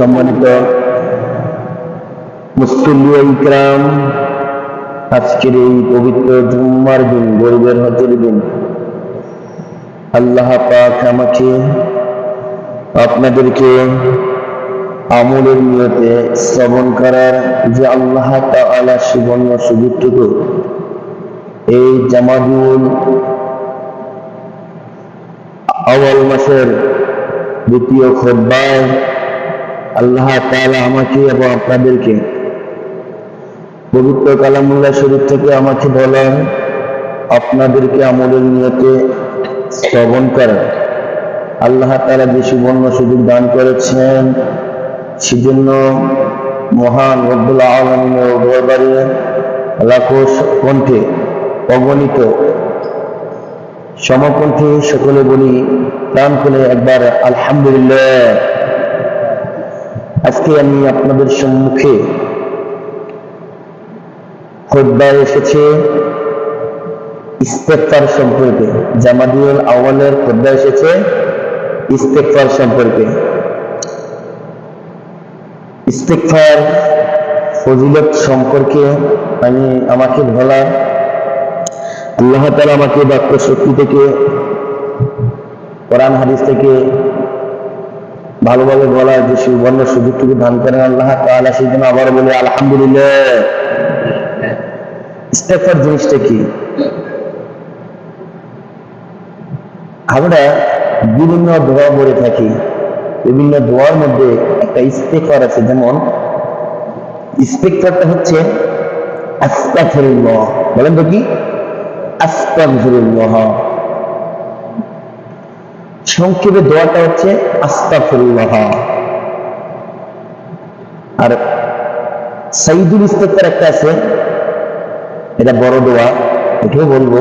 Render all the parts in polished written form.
সম্মানিত মুসল্লি ইকরাম, আজকের এই পবিত্র জুম্মার দিন, গরিবের হজের দিন, আল্লাহ পাক আমাকে আপনাদেরকে আমলের নিয়তে শ্রবণ করার যে আল্লাহ তাআলা সুবর্ণ সুযোগটুকু এই জামাতুল আউয়াল মাসের দ্বিতীয় খুতবায় আল্লাহ তাআলা আমাকে এবং আপনাদেরকে পবিত্র কালামুল্লাহ শরীফ থেকে আমাকে বলার, আপনাদেরকে আমলের নিয়তে শ্রবণ করার আল্লাহ তাআলা যে সুবর্ণ সুযোগ দান করেছেন, সেজন্য মহান রব্বুল আলামিনের দরবারে লাখো কণ্ঠে অগণিত সমকণ্ঠে সকলে বলি প্রাণ খুলে একবার আলহামদুলিল্লাহ। আজকে আমি আপনাদের সম্মুখে খুতবায় এসেছে ইস্তেগফার সম্পর্কে। জামাতুল আউয়ালের খুতবায় এসেছে ইস্তেগফার সম্পর্কে। ইস্তেগফার ফজিলত সম্পর্কে আমাকে বলার, আল্লাহ তাআলা আমাকে বাক্য শক্তি থেকে, কোরআন হাদিস থেকে ভালোভাবে বলার যে সুবর্ণ সুযোগটুকু দান করেন আল্লাহ তাআলা, সেই জন্য আবার বলি আলহামদুলিল্লাহ। ইস্তেগফার জিনিসটা কি? আমরা বিভিন্ন দোয়া পড়ে থাকি, বিভিন্ন দোয়ার মধ্যে একটা ইস্তেগফার আছে। যেমন ইস্তেগফারটা হচ্ছে আস্তাগফিরুল্লাহ, বলেন তো কি? আস্তাগফিরুল্লাহ। সংক্ষেপে দোয়াটা হচ্ছে আস্তাগফিরুল্লাহ। আর সাইয়্যিদুল ইস্তেগফার একটা আছে, এটা বড় দোয়া, এটাও বলবো।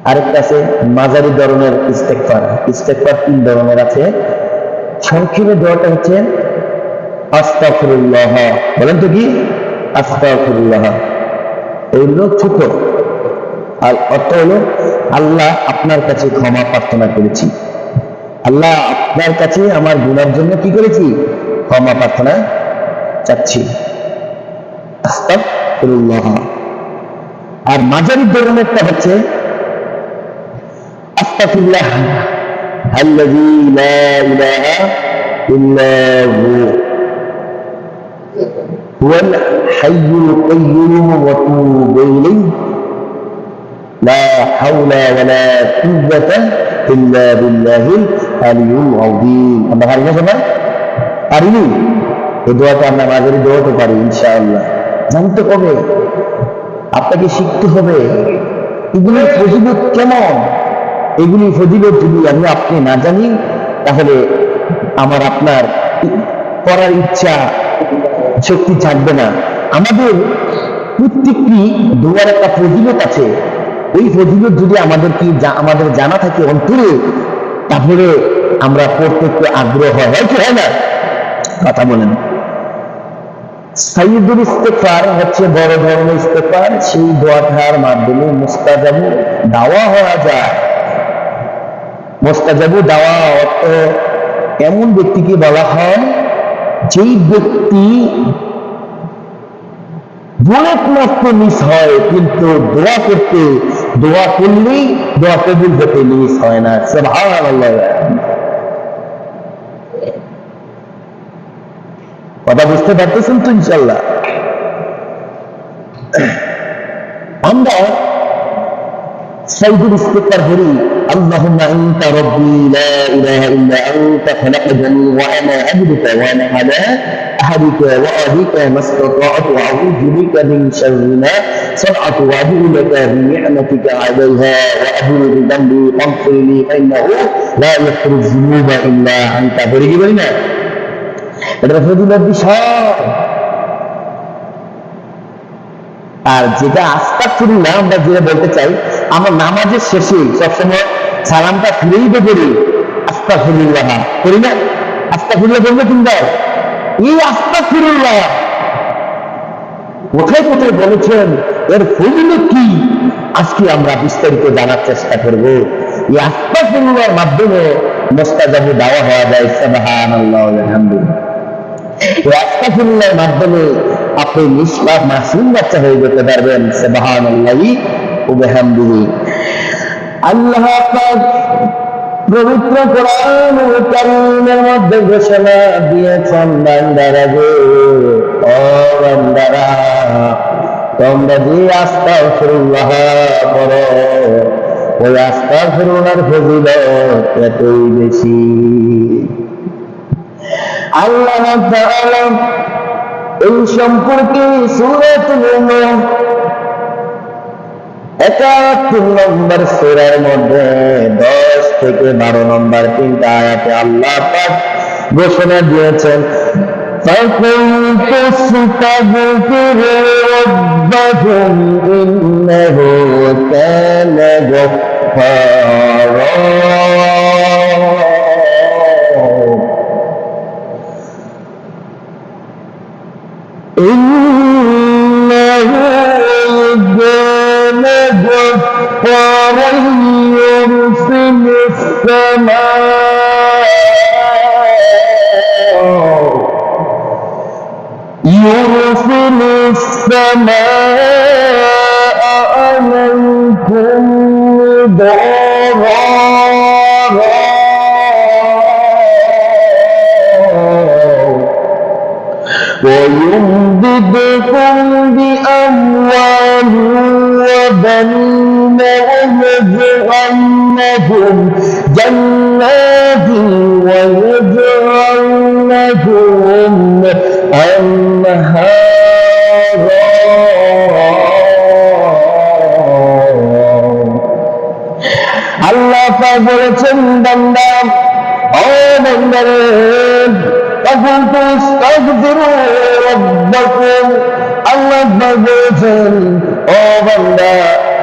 আরেকটা আছে মাঝারি ধরনের ইস্তেগফার। ইস্তেগফার 3 ধরনের আছে। সংক্ষেপে দোয়াটা হচ্ছে আস্তাগফিরুল্লাহ, বলেন তো কি? আস্তাগফিরুল্লাহ। এইগুলো ছোট, আর অর্থ হলো আল্লাহ আপনার কাছে ক্ষমা প্রার্থনা করেছি, আল্লাহ আপনার কাছে আমার গুনার জন্য কি করেছি? ক্ষমা প্রার্থনা চাচ্ছি, আস্তাগফিরুল্লাহ। আর মাঝারি ধরনেরটা হচ্ছে আস্তাগফিরুল্লাহ আল্লাযী লা ইলাহা ইল্লা হুয়াল হাইয়ুল কাইয়্যুম ওয়া তুবু ইলাইহি লা হাওলা ওয়ালা কুওয়াতা ইল্লা বিল্লাহিল আলিয়্যিল আযীম। আমরা পারি না সবাই? পারিনি? এই দোয়াটা আমরা মাঝারি দোয়াতে পারি ইনশাআল্লাহ। জানতে হবে, আপনাকে শিখতে হবে এগুলির ফজিলত কেমন। এগুলি ফজিলত যদি আমি আপনি না জানি, তাহলে আমার আপনার করার ইচ্ছা শক্তি থাকবে না। আমাদের প্রত্যেকটি দোয়ার একটা ফজিলত আছে। ওই ফজিলত যদি আমাদের জানা থাকে অন্তরে, তাহলে আমরা পড়তে একটু আগ্রহ হয় কি হয় না? কথা বলেন। সাইয়্যিদুল ইস্তেগফার হচ্ছে বড় ধরনের ইস্তেগফার। সেই দোয়াটার মাধ্যমে মুস্তাজাবু দাওয়া হওয়া যায়। মুস্তাজাবু দাওয়া অর্থ এমন ব্যক্তিকে বলা হয় যেই ব্যক্তি অনেক মাত্র মিস হয়, কিন্তু দোয়া করলেই দোয়া কবুল হতে মিস হয় না। সুবহানাল্লাহ। কথা বুঝতে পারতেছেন তো ইনশাআল্লাহ? আমরা সাইয়্যিদুল ইস্তেগফার করি, আল্লাহুম্মা আনতা রাব্বী লা ইলাহা ইল্লা আনতা খালাকতানি ওয়া আনা আবদুকা ওয়া আনা আলা আহদিকা ওয়া আহদিকা মাসতাতা'তু ওয়া আউযু বিকা মিন শাররি মা সানআতু ওয়া আবু'ু লাকা বিনি'মাতিকা আলাইহা ওয়া আবু'ু বিযামবি ফাগফিরলি ফাইন্নাহু লা ইয়াগফিরু যুনুবা ইল্লা আনতা। বলি কি বলি না? এটা ফজিলত বিষয়। আর যেটা আস্তাগফিরুল্লাহ আমরা যেটা বলতে চাই, আমরা নামাজের শেষে সবসময় সালামটা ফিরেই করি আস্তাগফিরুল্লাহ, করি না? আস্তাগফিরুল্লাহ বলবো কিংবা এই আস্তাগফিরুল্লাহ কোথায় কোথায় বলেছেন, এর ফজিলত কি, আজকে আমরা বিস্তারিত জানার চেষ্টা করব। এই আস্তাগফিরুল্লাহর মাধ্যমে মুস্তাজাবু দাওয়া হওয়া যায়। সুবহানাল্লাহ ওয়া বিহামদিহি। এই আস্তাগফিরুল্লাহর মাধ্যমে আপনি নিষ্পাপ মাসুম বাচ্চা হয়ে যেতে পারবেন। সুবহানাল্লাহি ওয়া বিহামদিহি। আল্লাহ পাক পবিত্র কোরআনুল কারীমের মধ্যে ঘোষণা দিয়েছেন, বান্দারা গো, ও বান্দারা, তোমরা যে আস্তাগফিরুল্লাহ পড়ো, ওই আস্তাগফিরুল্লাহর ফজিলত এতই বেশি। আল্লাহ তাআলা এই সম্পর্কে সূরাতুল নূহ ৭১ নম্বর সূরার মধ্যে 10 থেকে 12 নম্বর 3টা আয়াতে আল্লাহ পাক ঘোষণা দিয়েছেন, فَقُلْتُ اسْتَغْفِرُوا رَبَّكُمْ إِنَّهُ كَانَ غَفَّارًا يرسل السماء عليكم مدرارا ويمددكم بأموال وبنين ويجعل لكم جنات ويجعل لكم أنهارا আল্লাহ পাক বলেছেন, বান্দা, ও বান্দারে, فَقُلْتُ اسْتَغْفِرُوا رَبَّكُمْ, আল্লাহ পাক বলেছেন, ও বান্দা,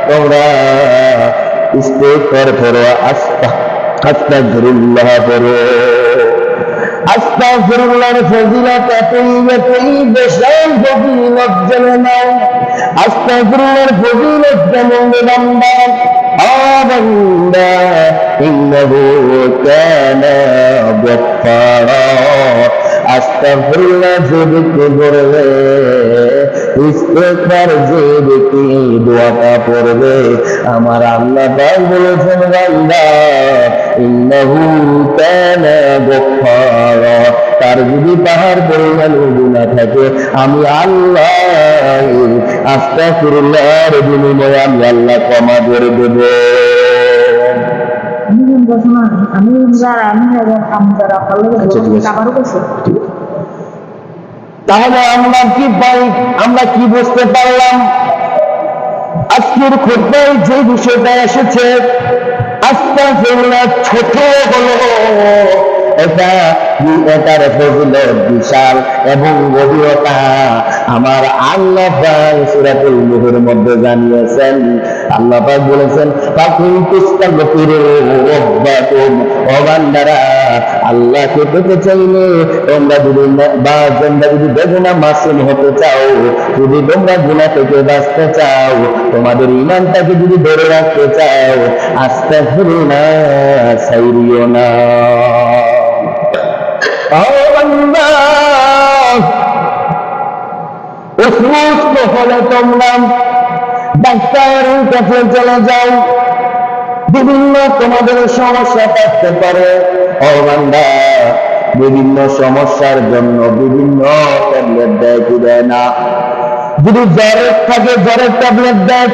তোমরা ইস্তিগফার করো, আস্তাগফিরুল্লাহ পড়ো। আস্তাগফিরুল্লাহর ফজিলত এতই বিশাল ফজিলত জেনে নাও। আস্তাগফিরুল্লাহর ফজিলত কেমন বান্দা, ও বান্দা, ইন্নাহু কানা গফফারা, আস্তাগফিরুল্লাহ যে ব্যক্তি পড়বে, ইস্তিগফার যে ব্যক্তি দোয়াটা পড়বে, আমার আল্লাহ পাক বলেছেন, বান্দা, ইন্নাহু কানা গফফারা, তার যদি পাহাড় পরিমাণ গুনাহ থাকে, আমি আল্লাহ আস্তাগফিরুল্লাহর বিনিময়ে আমি আল্লাহ ক্ষমা করে দেব। তাহলে আমরা কি পাই, আমরা কি বুঝতে পারলাম? আজকের খুতবায় যে বিষয়টা এসেছে, আস্তাগফিরুল্লাহ ছোট হলো, এটার ফজিলত বিশাল এবং গভীরতা আমার আল্লাহ পাক সূরাতুল নূহের মধ্যে জানিয়েছেন। আল্লাহ পাক বলেছেন, ফাকুলতু ইস্তাগফিরু রাব্বাকুম, ও বান্দারা, আল্লাহকে পেতে চাইলে তোমরা যদি বেগুনা মাসুম হতে চাও, যদি তোমরা গুনাহ থেকে বাঁচতে চাও, তোমাদের ঈমানটাকে যদি ধরে রাখতে চাও, আস্তাগফিরুল্লাহ ছাইরিও না। অসুস্থ হলে তোমরা ডাক্তারের কাছে চলে যাও, বিভিন্ন তোমাদের সমস্যা থাকতে পারে। ও বান্দা, বিভিন্ন সমস্যার জন্য বিভিন্ন ট্যাবলেট দেয় কি দেয় না? যদি জ্বরের থাকে জ্বরের ট্যাবলেট দেয়,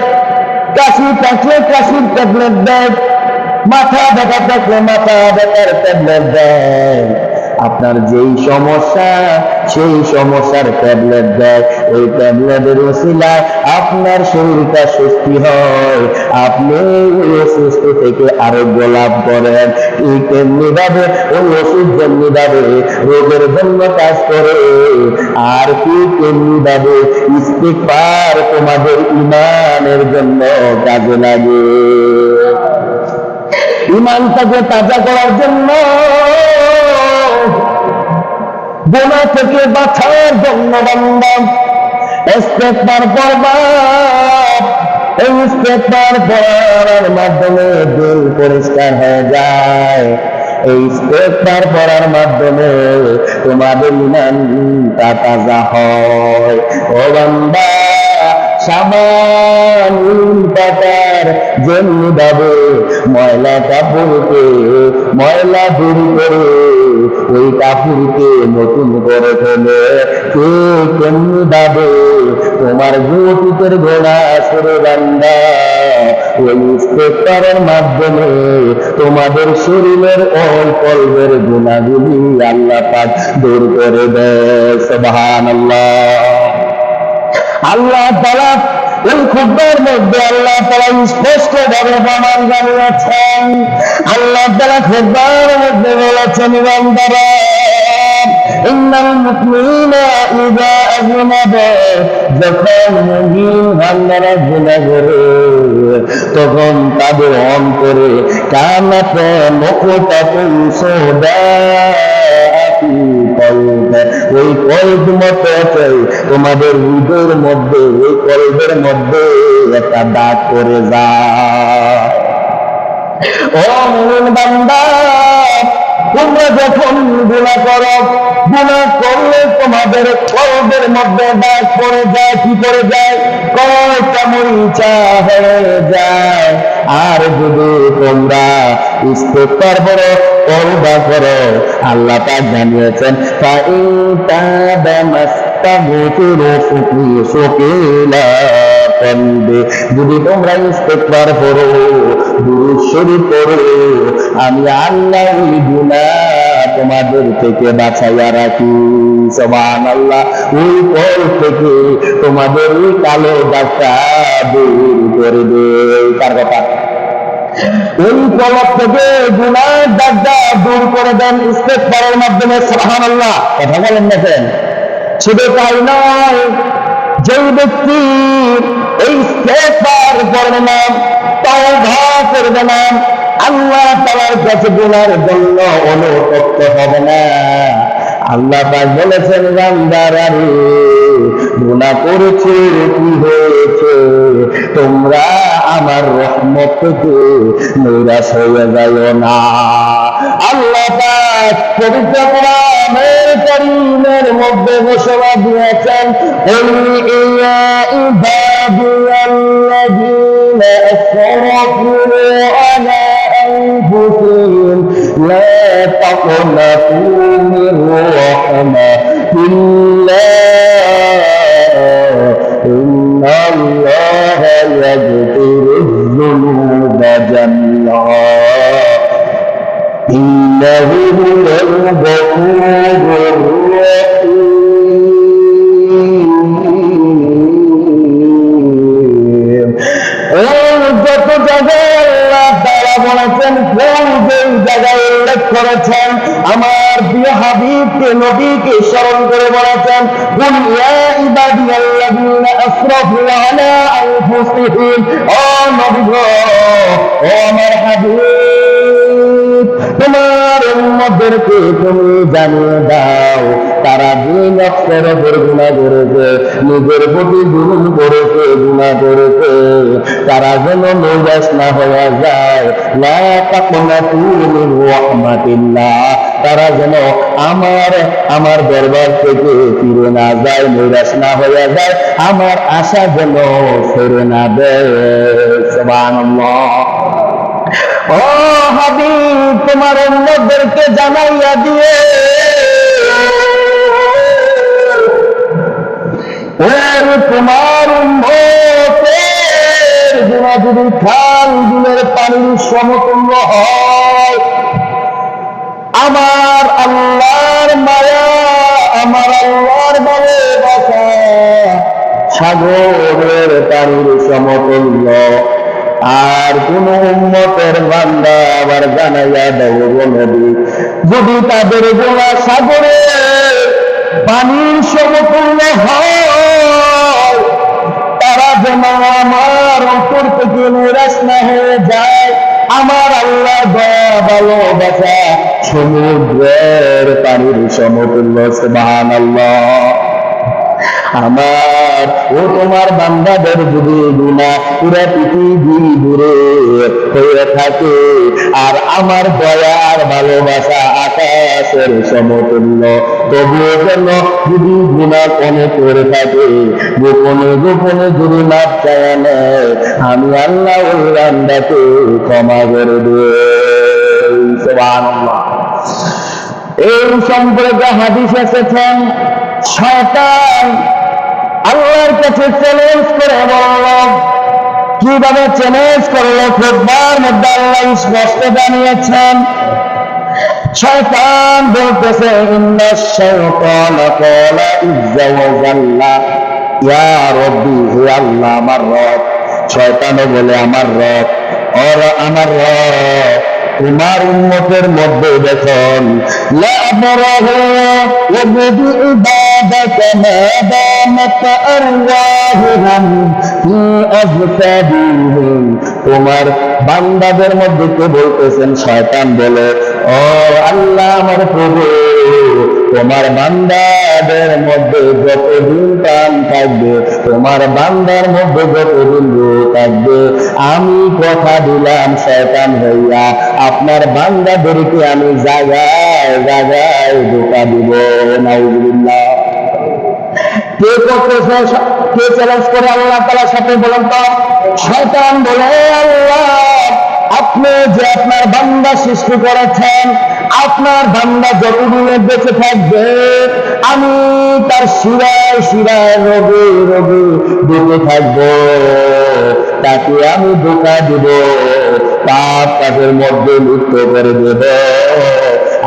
কাশি থাকলে কাশির ট্যাবলেট দেয়, মাথা ব্যথা থাকলে মাথা ব্যথার ট্যাবলেট দেয়। আপনার যেই সমস্যা সেই সমস্যার ট্যাবলেট দেয়। ওই ট্যাবলেটের ওসিলায় আপনার শরীরটা সুস্থ হয়, আপনি ওই অসুস্থ থেকে আরোগ্য লাভ করেন। ঠিক তেমনি ভাবে ওই ওষুধ যেমনি ভাবে রোগের জন্য কাজ করে, আর ঠিক তেমনি ভাবে ইস্তিগফার তোমাদের ঈমানের জন্য কাজে লাগে। ঈমানটাকে তাজা করার জন্য, গুনাহ থেকে বাঁচার জন্য বান্দা ইস্তিগফার করবা। এই ইস্তিগফার করার মাধ্যমে দিল পরিষ্কার হয়ে যায়। এই ইস্তেগফার পড়ার মাধ্যমে তোমাদের ঈমানটা তাজা হয়। ও বান্দা, সাবান পাতার যেমনি ভাবে ময়লা কাপড়কে ময়লা দূর করে ওই কাপড়কে নতুন করে ফেলে, তেমনি ভাবে তোমার অতীতের গোনা সরে বান্দা ওই ইস্তেগফারের মাধ্যমে তোমাদের শরীরের কলবের গুনাহগুলি আল্লাহ পাক দূর করে দেয়। সুবহানাল্লাহ। আল্লাহ তাআলা এই খুতবার মধ্যে আল্লাহ তাআলা স্পষ্ট ভাবে প্রমাণ জানিয়েছেন। আল্লাহ তাআলা খুতবার মধ্যে বলেছেন, বান্দারা, ইন্নাল মুমিনা ইযা আযনাবা, যখন মুমিন বান্দারা গুনাহ করে তখন তাদের অন্তরে কানাতে মুখতাতুন সুদা, ওই কলব মতে তোমাদের হৃদয়ের মধ্যে ওই কলবের মধ্যে একটা দাগ করে যায়। ও মুমিন বান্দা, তোমরা যখন গুনাহ করো, গুনাহ করলে তোমাদের কলবের মধ্যে দাগ পড়ে যায়। কি পড়ে যায়? কয়টা মরিচা হয়ে যায়। আর যদি তোমরা ইস্তেগফার করো, তওবা করো, আল্লাহ পাক জানিয়েছেন, ফাইন তাবা মাস্তাগফিরু ফুকিলা কলবে, যদি তোমরা ইস্তেগফার করো, দুরূদ শরীফ পড়ো, আমি আল্লাহ ওই গুনাহ তোমাদের থেকে বাঁচাইয়া রাখি। সুবহানাল্লাহ। ওই কল থেকে তোমাদের ওই কালো দাগটা দূর করে দেয়। তার কথা, ওই কলব থেকে গুনাহের দাগটা দূর করে দেন ইস্তেগফারের মাধ্যমে। সুবহানাল্লাহ। কথা বলেন না কেন? শুধু তাই নয়, যেই ব্যক্তি এই ইস্তেগফার করবে না, তওবা করবে না, আল্লাহ তাআলার কাছে গুনাহের জন্য অনুতপ্ত হবে না। আল্লাহ পাক বলেছেন, বান্দারা রে, গুনাহ করেছে, কি হয়েছে, তোমরা আমার রহমত থেকে নিরাশ হয়ে যাও না। আল্লাহ পাক পবিত্র কোরআনের কারীমের মধ্যে ঘোষণা দিয়েছেন, ইয়া ইবাদিয়াল্লাযীনা আসরাফু আলা আনফুসিহিম লা তাকনাতু মির রাহমাতিল্লাহ ইন্নাল্লাহা ইয়াগফিরুয-যুনুবা জামিআ ইন্নাহু হুয়াল গফুরুর রাহিম। যত জায়গায় আল্লাহ তাআলা বলেছেন, কোন যেই জায়গায় উল্লেখ করেছেন, আমার প্রিয় হাবিবকে, নবীকে স্মরণ করে বলেছেন, কুল ইয়া ইবাদিয়াল্লাযীনা আসরাফু আলা আনফুসিহিম, ও নবী গো, ও আমার হাবিব, তোমার উম্মতদেরকে তুমি জানিয়ে দাও, তারা যে নফসের উপর গুনাহ করেছে, নিজের প্রতি জুলুম করেছে, গুনাহ করেছে, তারা যেন নিরাশ না হয়ে যায়। লা তাকনাতু মির রাহমাতিল্লাহ, তারা যেন আমার দরবার থেকে ফিরে না যায়, নিরাশ না হয়ে যায়, আমার আশা যেন ছেড়ে না দেয়। সুবহানাল্লাহ। ও হাবিব, তোমার উম্মতদেরকে জানাইয়া দিয়ে, তোমার উম্মতের গুনাহ যদি খাল বিলের পানির সমতুল্য হয়, আমার আল্লাহর মায়া, আমার আল্লাহর ভালোবাসা সাগরের পানির সমতুল্য, আর কোন উম্মতের বান্দা আবার জানাইয়া দাও গো নবী, যদি তাদের গুনাহ সাগরের পানির সমতুল্য হয়, তারা যেন আমার অন্তর থেকে নিরাশ না হয়ে যায়। আমার আল্লাহ দয়া ভালোবাসা সমুদ্রের পানির সমতুল্য। সুবহানাল্লাহ। আমার ও তোমার বান্দাদের যদি গুনাহ পুরা পৃথিবী দূরে হয়ে থাকে আর আমার দয়ার ভালোবাসা আকাশের সমতুল্য, তবুও যেন যদি গুনাহ কোনে করে থাকে, গোপনে গোপনে যদি মাপ চায় নেয়, আমি আল্লাহ ওই বান্দাকে ক্ষমা করে দেই। সুবহানাল্লাহ। এই সম্পর্কে হাদিস এসেছেন, শয়তান আল্লাহর কাছে চ্যালেঞ্জ করে বলল। কিভাবে চ্যালেঞ্জ করলো? খুতবার মধ্যে আল্লাহ স্পষ্ট জানিয়েছেন। শয়তান বলতেছে, ইন্নাশ শাইতানা ক্বালা ইজ্জা ওয়া জাল্লা ইয়া রাব্বি, হে আল্লাহ আমার রব। শয়তানও বলে আমার রব, আর আমার রব তোমার উম্মতের মধ্যে দেখুন, লা আবরাহু ওয়া বিদি ইবাদাকা মা দামাত আরওয়াহুহুম ফি আজসাদিহিম। তোমার বান্দাদের মধ্যে কে বলতেছেন? শয়তান বলে, ও আল্লাহ আমার প্রভু, তোমার বান্দাদের মধ্যে যতদিন প্রাণ থাকবে, তোমার বান্দার মধ্যে যতদিন রূহ থাকবে, আমি কথা দিলাম শয়তান হইয়া আপনার বান্দাদেরকে আমি জায়গায় জায়গায় ধোঁকা দিব। নাউজুবিল্লাহ। কে করতেছে? কে চ্যালেঞ্জ করে আল্লাহ তাআলার সাথে? বলেন তো। শয়তান বলে, আল্লাহ আপনি যে আপনার বান্দা সৃষ্টি করেছেন, আপনার বান্দা যতদিনে বেঁচে থাকবে আমি তার শিরায় শিরায় রোগে রোগে বেঁচে থাকবো, তাকে আমি ধোঁকা দিব, পাপ কাজের মধ্যে লিপ্ত করে দেব।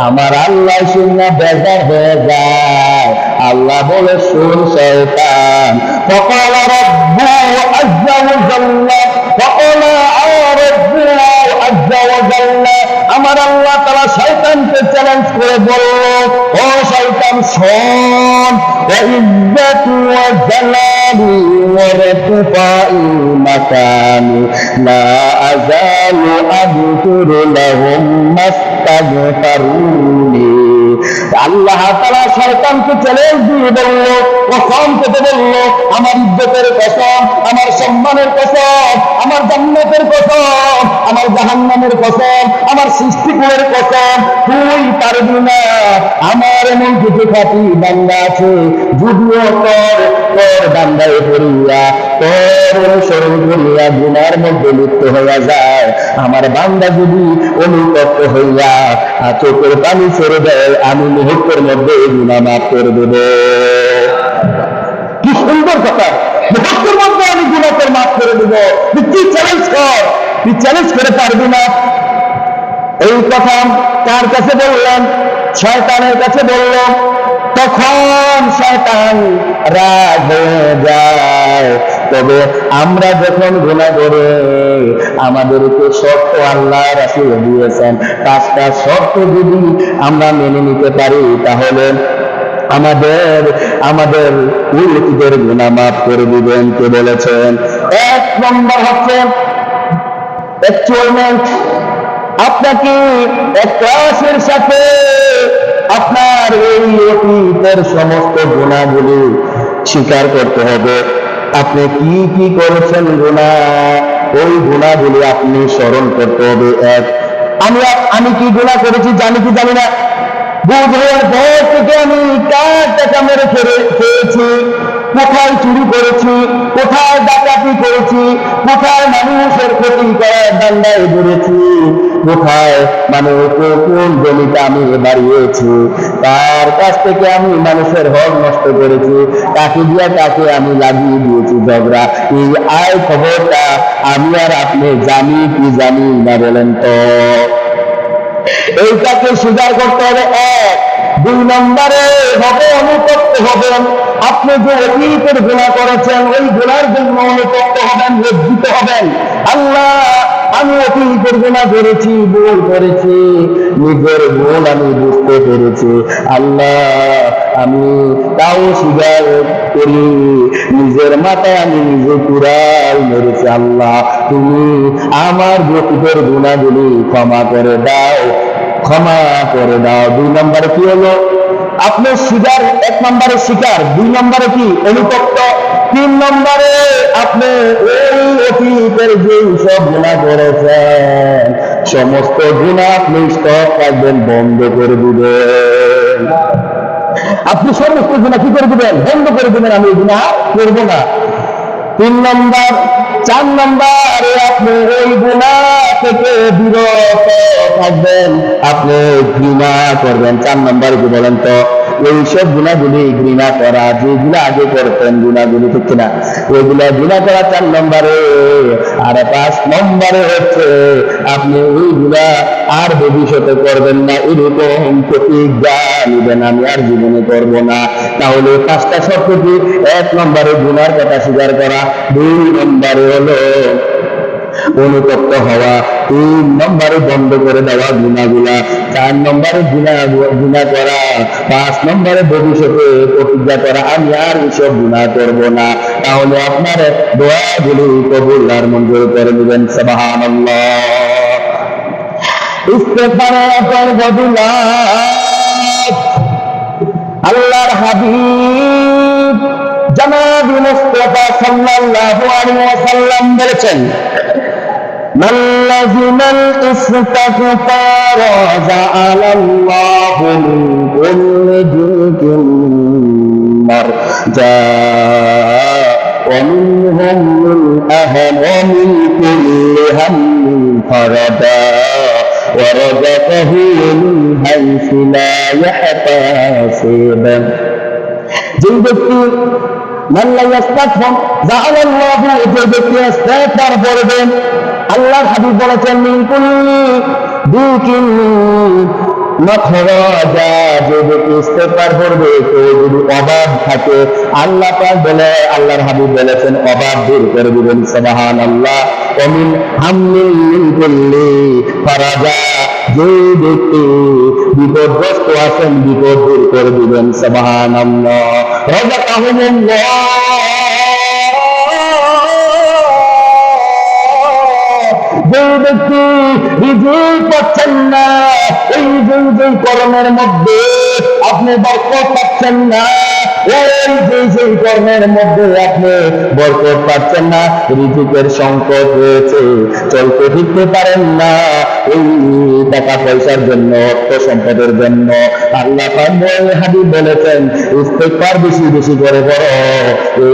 আমার আল্লাহ শুনে বেজার হয়ে যায়। আল্লাহ বলে, শুন শয়তান, فقال رب عز وجل فقال رب عز وجل, আমার আল্লাহ তাআলা শয়তানকে চ্যালেঞ্জ করে বলল, ও শয়তান শোন, ওয়াইজ্জাতি ওয়া জালালি ওয়া রফা'i মাকানি লা আযালু আযকুরু লাহুম মাস্তাগফিরুনি। আল্লাহ তাআলা শয়তানকে চ্যালেঞ্জ দিয়ে বলল, কসম খেতে বলল, আমার ইজ্জতের কসম, আমার সম্মানের কসম, আমার জান্নাতের কসম, আমার জাহান্নামের কসম, আমার সৃষ্টিকুলের কসম, তুই পারবি না। আমার এমন কিছু খাঁটি বান্দা আছে, যদিও তোর বান্দায় পড়িয়া তোর অনুসরণ করিয়া গুনার মধ্যে লিপ্ত হইয়া যায়, আমার বান্দা যদি অনুতপ্ত হইয়া চোখের পানি ছেড়ে দেয়, আমি মুহূর্তের মধ্যে গুনাহ মাফ করে দেব। কি সুন্দর কথা! মুহূর্তের মধ্যে আমি গুনাহকে মাফ করে দেব। তুই চ্যালেঞ্জ কর, তুই চ্যালেঞ্জ করে পারবি না। এই কথা কার কাছে বললেন? শয়তানের কাছে বলল। তখন শয়তান রাগ হয়ে যায়। তবে আমরা যখন গুনাহ করে, আমাদেরকে শর্ত আল্লাহ রাসূল দিয়েছেন, 5টা শর্ত যদি আমরা মেনে নিতে পারি, তাহলে আমাদের উল্লেখিতের গুনাহ মাফ করে দিবেন। কে বলেছেন? 1 নম্বর হচ্ছে অ্যাকচুয়ালমেন্ট। আপনাকে ইখলাসের সাথে আপনার এই অতীতের সমস্ত গুনাহগুলি স্বীকার করতে হবে। আপনি কি কি করেছেন গুনাহ, ওই গুনাহগুলি আপনি স্মরণ করতে হবে। আমি কি গুনাহ করেছি জানি কি জানি না, বুঝ হওয়ার পর থেকে আমি কার টাকা মেরে খেয়েছি, কোথায় চুরি করেছি, কোথায় ডাকাতি করেছি, কোথায় মানুষের ক্ষতি করার ধান্দায় ঘুরেছি, কোথায় কোন জমিটা আমি বাড়িয়েছি, তার কাছ থেকে আমি মানুষের হক নষ্ট করেছি, তাকে দিয়া তাকে আমি লাগিয়ে দিয়েছি ঝগড়া। এই আয় খবরটা আমি আর আপনি জানি কি জানি না? বলেন তো। এইটাকে স্বীকার করতে হবে। 1 2 নম্বরে হবে অনুতপ্ত হবেন। আপনি যে অতীতের গুনাহ করেছেন, ওই গুনার জন্য অনুতপ্ত হবেন, লজ্জিত হবেন। আল্লাহ, আমি অতীতের গুনাহ করেছি, ভুল করেছি, নিজের ভুল আমি বুঝতে পেরেছি। আল্লাহ, আমি তাও স্বীকার করি, নিজের মাথায় আমি নিজে কুড়াল মেরেছি। আল্লাহ, তুমি আমার অতীতের গুনাহগুলি ক্ষমা করে দাও, ক্ষমা করে দাও। 2 নম্বরে কি হলো? আপনি শিকার, 1 নম্বরে শিকার, 2 নম্বরে কি অনুতপ্ত, 3 নম্বরে আপনি ওই অতীতের যে সব গুনাহ করেছেন সমস্ত গুনাহ আপনি স্টপ রাখবেন, বন্ধ করে দিবেন। আপনি সমস্ত গুনাহ কি করে দিবেন? বন্ধ করে দিবেন, আমি গুনাহ করব না। 3 নম্বর। 4 নম্বরে আপনি ওই গুনাহ থেকে বিরত থাকবেন, আপনি ঘৃণা করবেন। 4 নম্বর কি বলেন তো? এইসব গুণাগুলি ঘৃণা করা, যেগুলো আগে করতেন গুণাগুলি, ঠিক না, ওইগুলা ঘৃণা করা 4 নম্বরে। আর 5 নম্বরে হচ্ছে আপনি ওইগুলা আর ভবিষ্যতে করবেন না, এরকম প্রতিজ্ঞা নিবেন, আমি আর জীবনে করব না। তাহলে 5টা শর্ত কি? 1 নম্বরে গুনার কথা স্বীকার করা, 2 নম্বরে হলো অনুতপ্ত হওয়া, 3 নম্বরে বন্ধ করে দেওয়া গুনাহগুলা, 4 নম্বরে গুনাহ করা, 5 নম্বরে ভবিষ্যতে প্রতিজ্ঞা করা, আমি আর এসব গুনাহ করব না। তাহলে আপনার দোয়াগুলি কবুল আর মঞ্জুর করে দিবেন। সুবহানাল্লাহ। ইস্তেগফারের ফজিলত আল্লাহর হাবিব জনাব মুস্তাফা সাল্লাল্লাহু আলাইহি ওয়াসাল্লাম বলেছেন, من لزم الاستغفار جعل الله من كل ضيق مرجا ومنهم الأهل ومن كل هم فردا ورزقه من حيث لا يحتسب। যে ব্যক্তি যে ব্যক্তি ইস্তেগফার করবেন, আল্লাহর হাবিব বলেছেন মিন কুল্লি দিকিন মাখরাজা, যে ব্যক্তি ইস্তেগফার করবে, তো যদি অভাব থাকে আল্লাহ পাক বলে, আল্লাহর হাবিব বলেছেন অভাব দূর করে দিবেন। সুবহানাল্লাহ। ওয়া মিন হাম্মিন মিন কুল্লি ফারাজা, যে ব্যক্তি বিপদগ্রস্ত আছেন বিপদ দূর করে দিবেন। সুবহানাল্লাহ। রাযাকাহুমুল্লাহ, যে ব্যক্তি রিজিক পাচ্ছেন না, এই যে কর্মের মধ্যে আপনি বরকত পাচ্ছেন না, ওই যে কর্মের মধ্যে আপনি বরকত পাচ্ছেন না, রিজিকের সংকট রয়েছে, চলতে ফিরতে পারেন না, এই টাকা পয়সার জন্য, অর্থ সম্পদের জন্য, আল্লাহ পাক হাবিব বলেছেন ইস্তেগফার বেশি বেশি করে করো,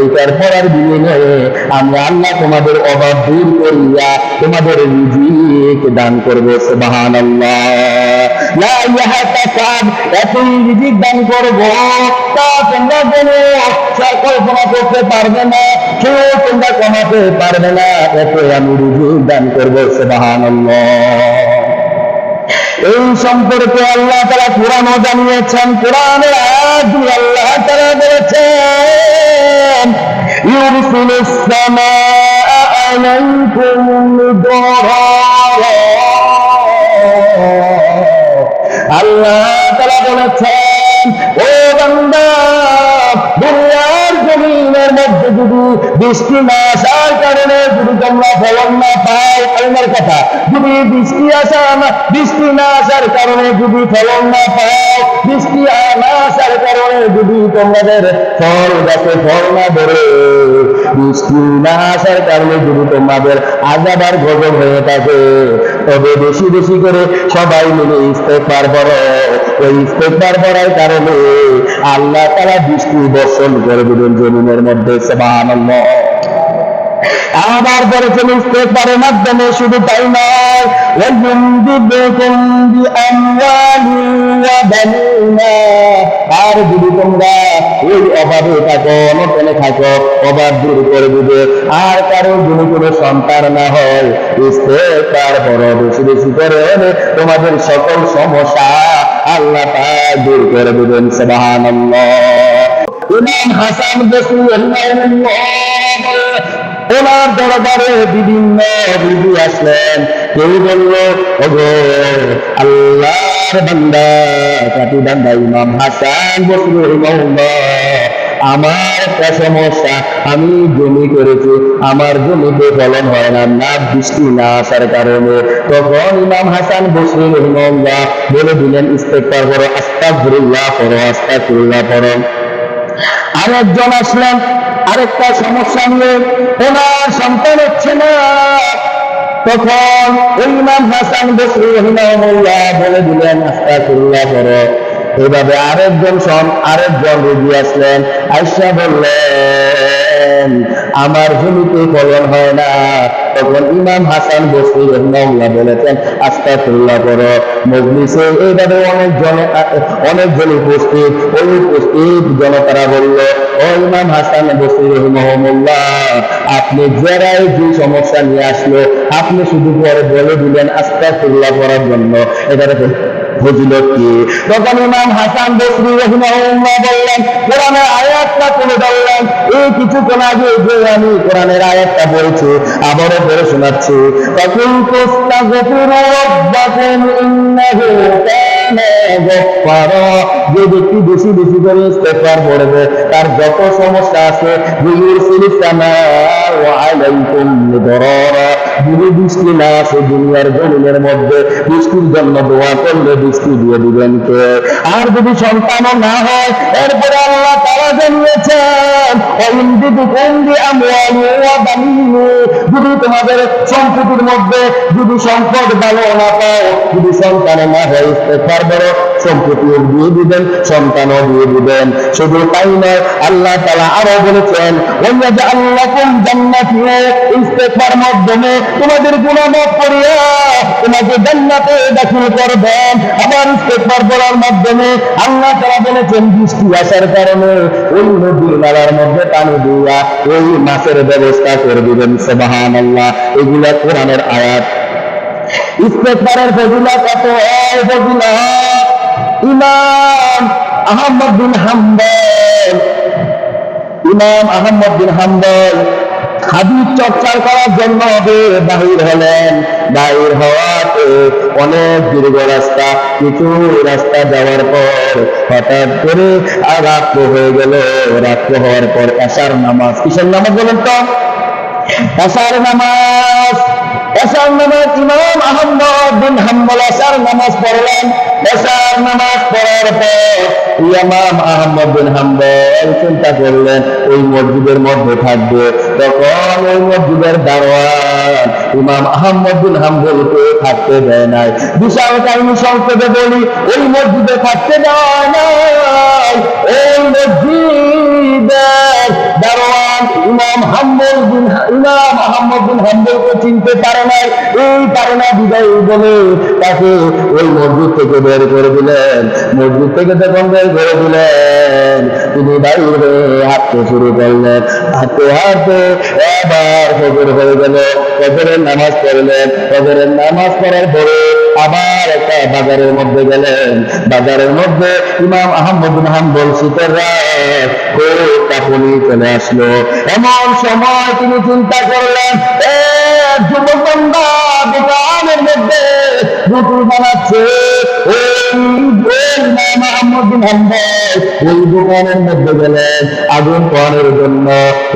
এইটার পড়ার বিনিময়ে আমরা আল্লাহ তোমাদের অভাব দূর করিয়া তোমাদের রিজিক দান করব। সুবহানাল্লাহ। লা ইয়াহতাসাব, এতই রিজিক দান করব তা তোমরা কোনো কল্পনা করতে পারবে না, কেউ তোমরা কমাতে পারবে না, এত আমি রিজিক দান করব। সুবহানাল্লাহ। এই সম্পর্কে আল্লাহ তাআলা কোরআনও জানিয়েছেন। কোরআনের আয়াত আল্লাহ তাআলা বলেছেন ইউরসিলুস সামাআ আলাইকুম মিদরারা, আল্লাহ তাআলা বলেছেন ও বান্দা, দুনিয়ার জমিনের মধ্যে যদি বৃষ্টি না আসার কারণে যদি তোমরা ফলন না পাও, আল্লাহর কথা, যদি বৃষ্টি না আসার কারণে যদি ফলন না পাও, বৃষ্টি না আসার কারণে যদি তোমাদের ফল গাছে ফল না ধরে, বৃষ্টি না আসার কারণে যদি তোমাদের আযাব আর গজব হয়ে থাকে, তবে বেশি বেশি করে সবাই মিলে ইস্তেগফার করো। ওই ইস্তেগফার করার কারণে আল্লাহ তাআলা বৃষ্টি বর্ষণ করে দিবেন জমিনের মধ্যে। সুবহানাল্লাহ। আবার বলেছেন ইস্তেগফারের মাধ্যমে শুধু তাই নয়, ওয়াযুমদিকুম বিআমওয়ালি ওয়া বানিনা, আর যদি তোমরা এই অভাবে থাকো, অনটনে থাকো, অভাব দূর করে দিবে। আর কারো যদি কোনো সন্তান না হয়, ইস্তেগফার করো বেশি বেশি করে, তোমাদের সকল সমস্যা আল্লাহ পাক দূর করে দিবেন। সুবহানাল্লাহ। ইমাম হাসান বসরি রাহিমাহুল্লাহ ওনার দরবারে বিভিন্ন রোগী আসলেন, কেউ বলল ওগো আল্লাহর বান্দা, কাটি বান্দা ইমাম হাসান বসরি রাহিমাহুল্লাহ, আমার একটা সমস্যা, আমি জমি করেছি, আমার জমিতে ফলন হয় না, না বৃষ্টি না আসার কারণে। তখন ইমাম হাসান বসরি রাহিমাহুল্লাহ বলে দিলেন, ইস্তেগফার করো, আস্তাগফিরুল্লাহ করো, আস্তাগফিরুল্লাহ করো। আরেকজন আসলেন আরেকটা সমস্যা নিয়ে, ওনার সন্তান হচ্ছে না। তখন ইমাম হাসান বসরি রাহিমাহুল্লাহ বলে দিলেন, আস্তাগফিরুল্লাহ করো। এভাবে আরেকজন রোগী আসলেন, আয়েশা বললেন, আমার জমিতে ফলন হয় না। তখন ইমাম হাসান বসরি রাহিমাহুল্লাহ বলেছেন, আস্তাগফিরুল্লাহ করো। মজলিসে এইভাবে অনেকজন উপস্থিত, ওই উপস্থিত জনতারা বলল, ও ইমাম হাসান বসরি রাহিমাহুল্লাহ, আপনি যারাই যে সমস্যা নিয়ে আসলো, আপনি শুধু পরে বলে দিলেন আস্তাগফিরুল্লাহ করার জন্য, এটার ফজিলত কি? তখন ইমাম হাসান বসরি রাহিমাহুল্লাহ বললেন, কোরআনের আয়াতটা তুলে ধরলেন। এই কিছুক্ষণ আগে যে আমি কোরআনের আয়াতটা পড়েছি, আবারও পড়ে শোনাচ্ছি। ফাকুলতু আস্তাগফিরু রাব্বাকুম ইন্নাহু কানা গফফারা। যে ব্যক্তি বেশি বেশি করে ইস্তেগফার পড়বে, তার যত সমস্যা আছে, ইউরসিলিস সামাa'u আলাইকুম মিদরারা, যদি বৃষ্টি না আসে দুনিয়ার জমিনের মধ্যে, বৃষ্টির জন্য দোয়া করলে বৃষ্টি দিয়ে দিবেন কে? আর যদি সন্তানও না হয়, এরপরে আল্লাহ তাআলা জানিয়েছেন, যদি তোমাদের সম্পত্তির মধ্যে যদি সম্পদ ভালো না পাও, যদি সন্তান না হয়, ইস্তেগফার করো, সম্পত্তিও দিয়ে দিবেন, সন্তানও দিয়ে দিবেন। শুধু তাই নয়, আল্লাহ তাআলা আরো বলেছেন, ওয়াজআল লাকুম জান্নাতিন, ইস্তেগফার মাধ্যমে তোমাদের গুনাহ মাফ করিয়া তোমাকে জান্নাতে দাখিল করবেন। আবার ইস্তেগফার করার মাধ্যমে আল্লাহ তাআলা বলেছেন, বৃষ্টি আসার কারণে ওই নদীর নালার মধ্যে পানি দিয়া ওই মাছের ব্যবস্থা করে দিবেন। সুবহানাল্লাহ। এগুলা কোরআনের আয়াত। ইস্তেগফারের ফজিলত কত! ফজিলত ইমাম আহমদ বিন হাম্বল হাদিস চর্চা করার জন্য বাহির হলেন। বাহির হওয়াতে অনেক দীর্ঘ রাস্তা, কিছু রাস্তা যাওয়ার পর হঠাৎ করে রাত্র হয়ে গেল। রাত্র হওয়ার পর এশার নামাজ, কিসের নামাজ বলেন তো? এশার নামাজ। ইমাম আহমদ বিন হাম্বল এশার নামাজ পড়লেন। এশার নামাজ পড়ার পর ইমাম আহমদ বিন হাম্বল চিন্তা করলেন ওই মসজিদের মধ্যে থাকবে। তখন ওই মসজিদের দারোয়ান ইমাম আহমদ বিন হাম্বলকে থাকতে দেয় নাই। বিশাল কাহিনী সংক্ষেপে বলি, ওই মসজিদে থাকতে দেয় নাই। ওই মসজিদের দারোয়ান ইমাম আহমদ বিন হাম্বলকে চিনতে পারে নাই। এই কারণে বিদায় বলে তাকে ওই মসজিদ থেকে বের করে দিলেন। মসজিদ থেকে যখন বের করে দিলেন, তিনি বাইরে হাঁটতে শুরু করলেন। হাঁটতে হাঁটতে এবার ফজর হয়ে গেল। ফজরের নামাজ পড়লেন। ফজরের নামাজ পড়ার পরে আবার একটা বাজারের মধ্যে গেলেন। বাজারের মধ্যে ইমাম আহমদ বিন হাম্বল শীতের রাত, খুব কাঁপুনি চলে আসলো। এমন সময় তিনি চিন্তা করলেন, যুবক বান্দা দোকানের মধ্যে রুটি বানাচ্ছে। ইমাম আহমদ বিন হাম্বল ওই দোকানের মধ্যে গেলেন আগুন পোহানোর জন্য।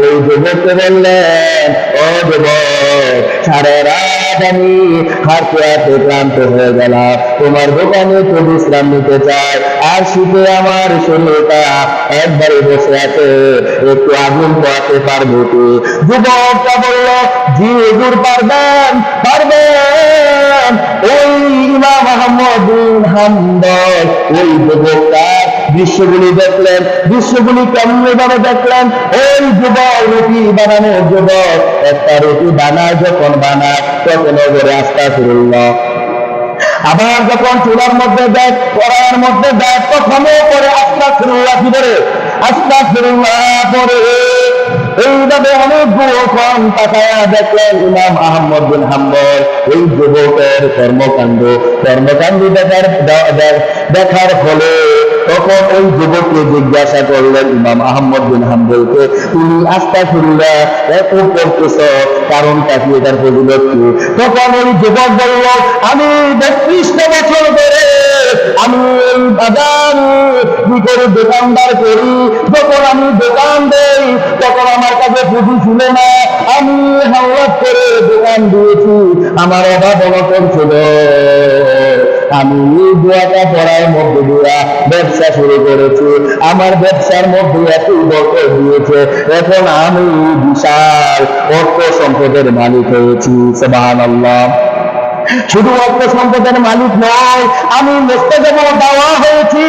ওই যুবককে বললেন, ও যুবক, সারা রাত আমি হাঁটতে হাঁটতে ক্লান্ত হয়ে গেলাম, তোমার দোকানে একটু বিশ্রাম নিতে চাই। আর শীতে আমার শরীরটা একবারে বসে আছে, একটু আগুন পোহাতে পারবো কি? যুবকটা বলল, জি হুজুর, পারবেন। ওই ইমাম আহমদ বিন হাম্বল ওই যুবকটার দৃশ্যগুলি দেখলেন। দৃশ্যগুলি কেমন ভাবে দেখলেন? ওই যুবক রুটি বানানোর যুবক একটা রুটি বানায়, যখন বানায় তখন ওরে আস্তাগফিরুল্লাহ। আবার যখন চুলার মধ্যে দেয়, কড়াইয়ের মধ্যে দেয়, তখনও করে আস্তাগফিরুল্লাহ কি করে? আস্তাগফিরুল্লাহ করে। এইভাবে অনেকগুলো ক্ষণ তাকায়া দেখলেন ইমাম আহমদ বিন হাম্বল এই যুবকের কর্মকাণ্ড দেখার ফলে তখন ওই যুবককে জিজ্ঞাসা করলেন ইমাম আহমদ বিন হাম্বলকে, তুমি আস্তাগফিরুল্লাহ এত করতেছ, কারণটা কি, এটার ফজিলত কি? তখন ওই যুবক বলল, আমি 32 বছর ধরে আমি এই বাজারে কি করে দোকানদার করি, যখন আমি দোকান দেই তখন আমার কাছে পুঁজি ছিল না, আমি হাওলাত করে দোকান দিয়েছি, আমার অভাব অনটন ছিল, আমি এই দোয়াটা পড়ার মধ্যে দিয়া ব্যবসা শুরু করেছি, আমার ব্যবসার মধ্যে এতই বরকত দিয়েছে, এখন আমি বিশাল অর্থ সম্পদের মালিক হয়েছি। সুবহানাল্লাহ। শুধু অর্থ সম্পদের মালিক নয়, আমি মুস্তাজাব দাওয়া হয়েছি।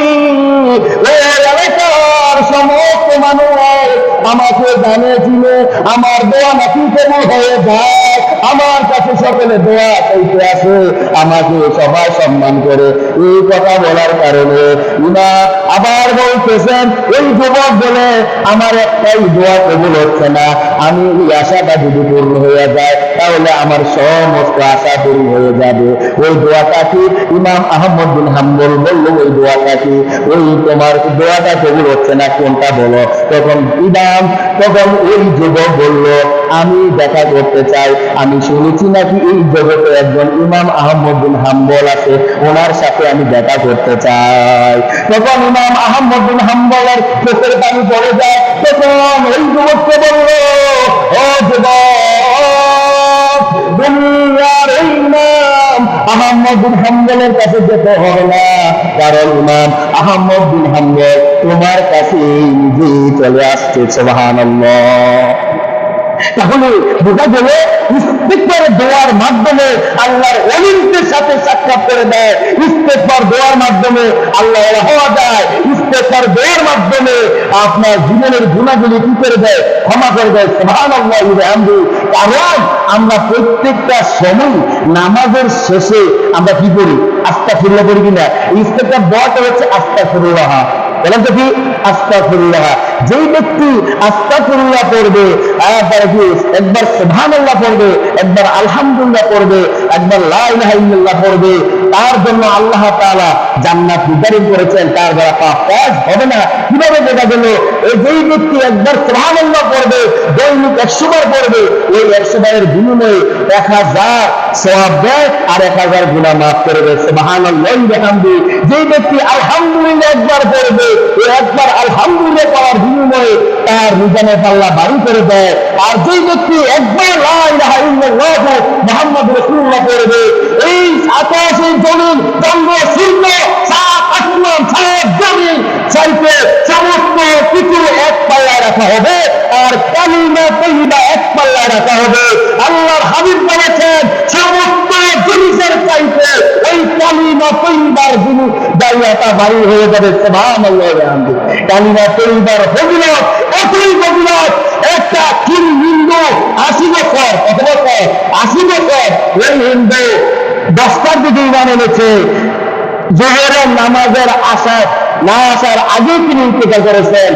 ওই এলাকার সমস্ত মানুষ আমাকে জানে চিনে, আমার দোয়া নাকি কেমন হয়ে যায়, আমার কাছে সকলে দোয়া চাইতে আসে, আমাকে সবাই সম্মান করে। এই কথা বলার কারণে ইমাম আবার বলতেছেন, এই যুবক বলে আমার একটাই দোয়া কবুল হচ্ছে না, আমি এই আশাটা যদি পূর্ণ হয়ে যায় তাহলে আমার সমস্ত আশা পূর্ণ হয়ে যাবে। ওই দোয়াটা কি? ইমাম আহমদ বিন হাম্বল বলল, ওই দোয়াটা কি? ওই তোমার দোয়াটা কবুল হচ্ছে না, কোনটা বলো? তখন ওই যুবক বলল, আমি দেখা করতে চাই, আমি শুনেছি নাকি এই জগতে একজন ইমাম আহমদ বিন হাম্বল আছে, ওনার সাথে আমি দেখা করতে চাই। তখন ইমাম আহমদ বিন হাম্বলের চোখের পানি পড়ে যায়। তখন ওই যুবককে বলল, ও যুবক, দুনিয়ার এই ইমাম আহমদ বিন হাম্বলের কাছে যেতে হবে না, কারণ ইমাম আহমদ বিন হাম্বল তোমার কাছে নিজেই চলে আসছে। সুবহানাল্লাহ। তাহলে বোঝা গেল ইস্তেগফার দোয়ার মাধ্যমে আল্লাহর ওলিদের সাথে সাক্ষাৎ করে দেয়, ইস্তেগফার দোয়ার মাধ্যমে আল্লাহ হওয়া যায়, ইস্তেগফার দোয়ার মাধ্যমে আপনার জীবনের গুনাহগুলি কি করে দেয়? ক্ষমা করে দেয়। সুবহানাল্লাহ ওয়া বিহামদিহি। কারণ আমরা প্রত্যেকটা সময় নামাজের শেষে আমরা কি করি? আস্তাগফিরুল্লাহ পড়ি কিনা? ইস্তেগফার দোয়াটা হচ্ছে আস্তাগফিরুল্লাহ। বলেন তো কি? আস্তাগফিরুল্লাহ। যেই ব্যক্তি আস্তাগফিরুল্লাহ পড়বে, তারপরে কি একবার সুবহানাল্লাহ পড়বে, একবার আলহামদুলিল্লাহ পড়বে, একবার লা ইলাহা ইল্লাল্লাহ পড়বে, তার জন্য আল্লাহ তাআলা জান্নাত নির্ধারণ করেছেন, তার দ্বারা পাপ কাজ হবে না। কিভাবে বোঝা গেল? এই যেই ব্যক্তি একবার সুবহানাল্লাহ পড়বে, দৈনিক 100 বার পড়বে, ওই 100 বারের বিনিময়ে 1000 সওয়াব দেয় আর 1000 গুনাহ মাফ করে দেয়। সুবহানাল্লাহি ওয়া বিহামদিহি। যেই ব্যক্তি আলহামদুলিল্লাহ একবার পড়বে, ওই একবার আলহামদুলিল্লাহ পড়ার বিনিময়ে তার মিজানের পাল্লা ভারী করে দেয়। আর যেই ব্যক্তি একবার লা ইলাহা ইল্লাল্লাহ মুহাম্মাদুর রাসূলুল্লাহ পড়বে, এই আকাশের জমিন, জঙ্গল, সূর্য, সাত আসমান, সাত জমিন চাইতে সমস্ত কিছু এক পাল্লায় রাখা হবে, আর কালিমা তাইয়্যিবা এক পাল্লায় রাখা হবে। আল্লাহর হাবিব বলেছেন, সমস্ত জিনিসের চাইতে এই কালিমা তাইয়্যিবার জিনিস দায়িয়াটা ভারী হয়ে যাবে। সুবহানাল্লাহ ওয়া বিহামদিহি। কালিমা তাইয়্যিবার ফজিলত এতই ফজিলত, একটা হিন্দু 80 বছর, কত বছর? 80 বছর ওই হিন্দু 10টার দিকে ঈমান এনেছে, জোহরের নামাজের না আসার আগে তিনি ইন্তেকাল করেছেন।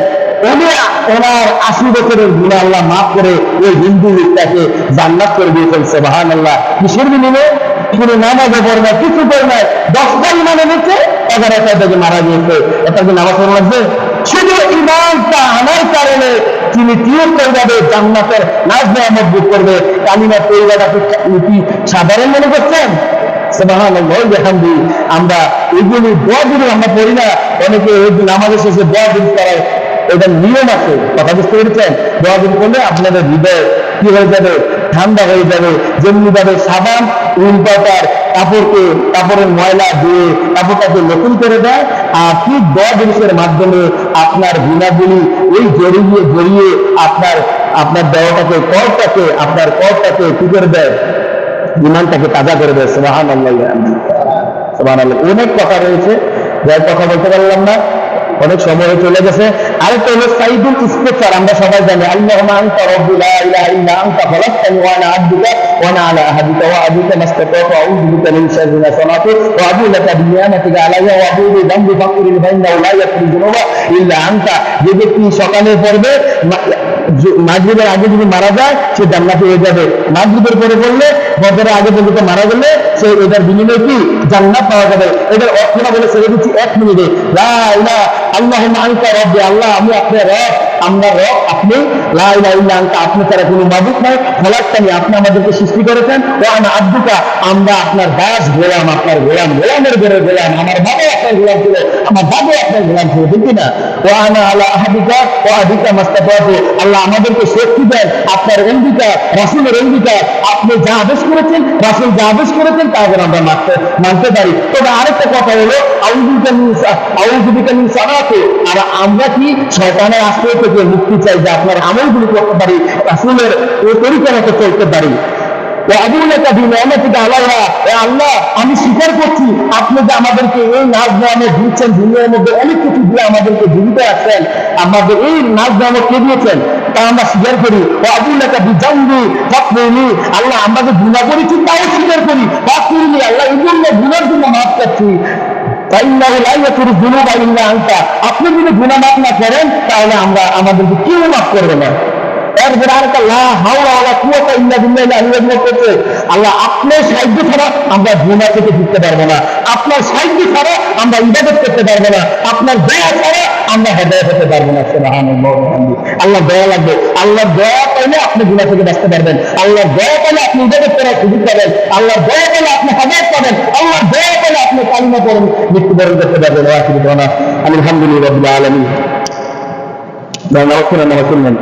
ওনার 80 বছরের গুনাহ আল্লাহ মাফ করে ওই হিন্দু লোকটাকে জান্নাত করে দিয়েছেন। সুবহানাল্লাহ। কিসের বিনিময়ে? তিনি নামাজে পড়ে না, কিছু করে নাই, 10টা ঈমান এনেছে, 11টা থেকে মারা গিয়েছে। এটা কি নামাজ পড়া লাগবে? শুধু ঈমানটা আনার কারণে তিনি চিরতরে জান্নাতের নাজনেয়ামত ভোগ করবে। কালিমা তাইয়্যিবাটা কি সাধারণ মনে করছেন? সুবহানাল্লাহ ওয়া বিহামদিহি। আমরা এগুলি দোয়াগুলি আমরা পড়ি না, অনেকে নামাজের শেষে দোয়া দিন করায়, এটা নিয়ম আছে। কথা বুঝতে পেরেছেন? দোয়া দিন করলে আপনাদের হৃদয় কি হয়ে যাবে? ঠান্ডা হয়ে যাবে। যেমনি ভাবে সাবান উল পাতার কাপড়ের ময়লা দিয়ে কাপড়টাকে নতুন করে দেয়, আর ঠিক দোয়া জিনিসের মাধ্যমে আপনার গুনাহগুলি ওই জড়িয়ে আপনার দেহটাকে করটাকে কি করে দেয়? ঈমানটাকে তাজা করে দেয়। সুবহানাল্লাহ ওয়া বিহামদিহি। সুবহানাল্লাহ। অনেক কথা রয়েছে, যাই কথা বলতে পারলাম না, অনেক সময় চলে গেছে। আরেকটা হলো সাইদুল ইস্তেগফার। আমরা সবাই জানি, আল্লাহুম্মা আনতা রাব্বি লা ইলাহা ইল্লা আনতা খালাকতানি ওয়া আনা আবদুকা ওয়া আনা আলা আহদিকা ওয়া আহদিকা মাসতাতা'তু ওয়া আউযু বিকা মিন শাররি মা সানাতু ওয়া আবু লাকা বিনি'মাতিকা আলাইয়া ওয়া আবু বিযামবি ফাগফিরলি ফাইন্নাহু লা ইয়াগফিরু যুনুবা ইল্লা আনতা। যে ব্যক্তি সকালে পড়বে, মাগরিবের আগে যদি মারা যায় সে জান্নাতি হয়ে যাবে। মাগরিবের পরে পড়লে ফজরের আগে পর্যন্ত মারা গেলে সে এটার বিনিময়ে কি জান্নাত পাওয়া যাবে। এটার অর্থ না বলে ছেড়ে দিচ্ছি 1 মিনিটে। লা ইলাহা আল্লাহুম্মা আনতা রাব্বি, আল্লাহ আমি আপনার রব, আমরা রব, আপনি লা ইলাহা ইল্লা আনতা, আপনি ছাড়া কোনো মাবুদ নাই, খলাকতানি, আপনি আমাদেরকে সৃষ্টি করেছেন, ও আনা আব্দুকা, আমরা আপনার দাস গোলাম, আপনার গোলাম, গোলামের ঘরে গোলাম, আমার বাবা আপনার গোলাম ছিল, আমার দাদু আপনার গোলাম ছিল, ঠিক না? ও আনা আলা আহাদিকা ও আদিকা মাস্তাফাতু, আল্লাহ আমাদেরকে শক্তি দেন, আপনার অঙ্গীকার, রাসূলের অঙ্গীকার, আপনি যা আদেশ করেছেন, রাসূল যা আদেশ করেছেন তা যেন আমরা মানতে পারি। তবে আরেকটা কথা হলো আউযু বিকা মিন সালাতি, আর আমরা কি শয়তানের আশ্রয় থেকে মুক্তি চাই, যে আপনার আমলগুলো করতে পারি, রাসূলের ওই তরিকা মতো চলতে পারি। আল্লাহ, আমি স্বীকার করছি আপনি যে আমাদেরকে এই নাচ নামে দিচ্ছেন, দুনিয়ার মধ্যে অনেক কিছু দিয়ে আমাদেরকে জীবিত রাখছেন, আমাদের এই নাচ নামে কে দিয়েছেন তা আমরা স্বীকার করি। ও আবুল্লাহ বিজাম্বি ফাকফিরনি, আল্লাহ আমরা যে গুনাহ করেছি তাও স্বীকার করি, ফাকফিরনি, আল্লাহ এই জন্য গুনার জন্য মাফ করছি। আপনি যদি গুনাহ মাফ না করেন তাহলে আমাদেরকে কেউ মাফ করবে না। এরপরে আরেকটা লা হাওলা ওয়ালা কুওয়াতা ইল্লা বিল্লাহ, আল্লাহ করছে আল্লাহ আপনার সাহায্য ছাড়া আমরা গুনাহ থেকে ফিরতে পারবো না, আপনার সাহায্য ছাড়া আমরা ইবাদত করতে পারবো না, আপনার দয়া ছাড়া আমরা হেদায়েত হতে পারবো না। সুবহানাল্লাহ। আল্লাহ দয়া লাগবে, আল্লাহ দয়া পাইলে আপনি গুনাহ থেকে বাঁচতে পারবেন, আল্লাহ দয়া পাইলে আপনি ইবাদত করার সুযোগ পাবেন, আল্লাহ দয়া পাইলে আপনি হেদায়েত পাবেন, আল্লাহ দয়া পাইলে আপনি কালিমা পড়েন মৃত্যুবরণ করতে পারবেন। আলহামদুলিল্লাহ রাব্বিল আলামিন। নামাজ শুনলেন।